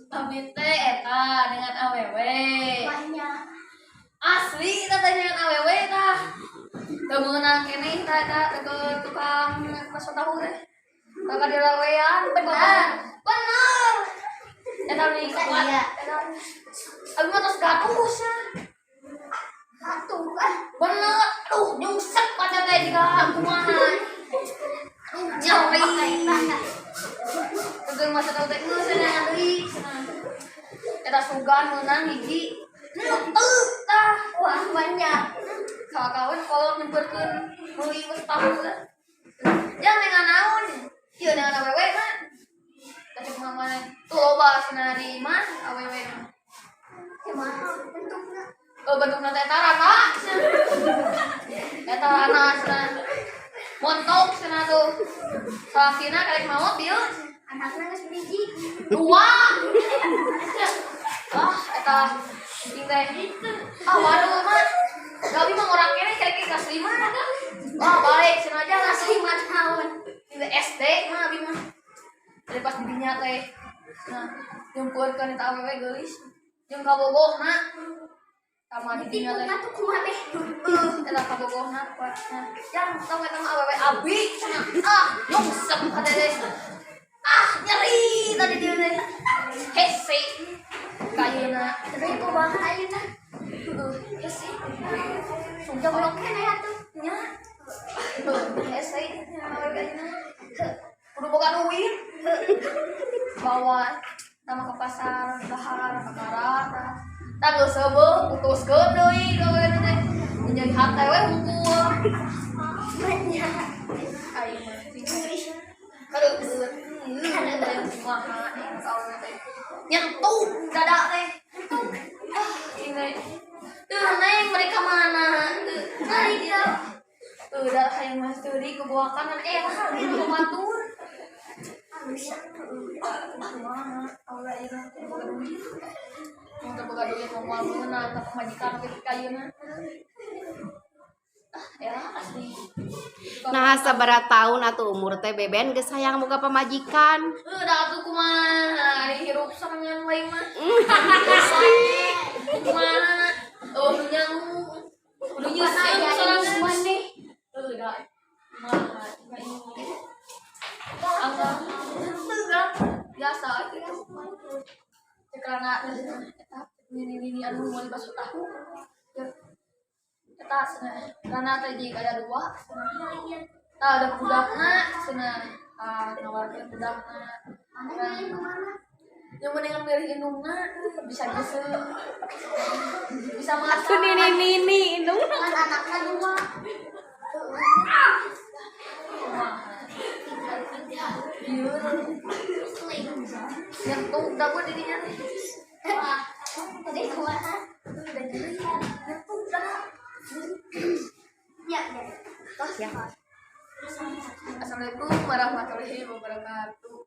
Kami teh eta dengan awewe. Banyak. Asli kita teh dengan awewe tah. Teu meunang keneh tah eta ke tukang bakso tahu teh. Kakak dilawean bener. Bener. Eta nih kuat. Eta. Abi mah tos gatus ya. Satu kan. Bener. Aduh, nyungsep pada teh juga kumaha. Nyeri. Tegang masa tahu teh geus cenah deui cenah. Eta sugan meunang hiji. Teu tah. Wah banyak. Kawan kalau nyemperkeun meuli geus tahu teh. Jangan dengan naon. Ieu dengan awewe mah. Tapi mama tuh loba cenah di mah awewe mah. Gimana bentuknya? Bentukna teh tarana. Eta tarana cenah. Montok cenah tuh. Salakina karek mau mobil. Anaknya geus biji. Dua. Eta penting teh. Waduh mah. Gabi mah orang kene karek kelas 5. Balik cenah aja kelas 5 tahun. Di SD mah abi mah. Dari pas didinya teh. Nah, nyumpulkeun eta awewe geulis. Jeung kabogohna. Sama didinya teh. Atuh kumaha teh? Eta kabogohna kuatna. Yang tong eta mah awewe abi cenah. Nyungsep ade teh. Nyeri tadi dia teh. Hese. Kayuna. Terus kumaha ayeuna? Hese. Joblok keneh atuh. Nya. Hese awewe kayuna. Kudu boga duit. Bawa nama ke pasar dahar kakara tah geus seubeuh putuskeun deui gawean teh menjadi hate we hungkul Banyak. aing mah kadeukeun kumaha gawean teh nyentuh dada teh ini neng mereka mana nah dia udah hayang mas teuing kebawa kanan lah itu batur kumaha aura ieu mau terbuka duit mau moal meunang tapi majikan ke kayeuna asli. Nah, sabaraha taun atuh umur teh beben geus hayang boga pamajikan. Da atuh kumaha dihirup sarangan lain mah. Kumaha? Nyang kudu nyeuseum sarangan nih. Da kumaha? Angga biasa gitu. Karena ini anu mau dibasuh tahu. Eta cenah karena tadi aya dua cenah. Tah ada budakna cenah. Nawarkeun budakna. Yang mending milih indungna bisa geuseuh. Bisa masak. Atuh nini indungna. Anaknya dua. Yang tuh dagu dirinya teh. Tadi kumaha? Yang tuh dah. Ya. Assalamualaikum warahmatullahi wabarakatuh.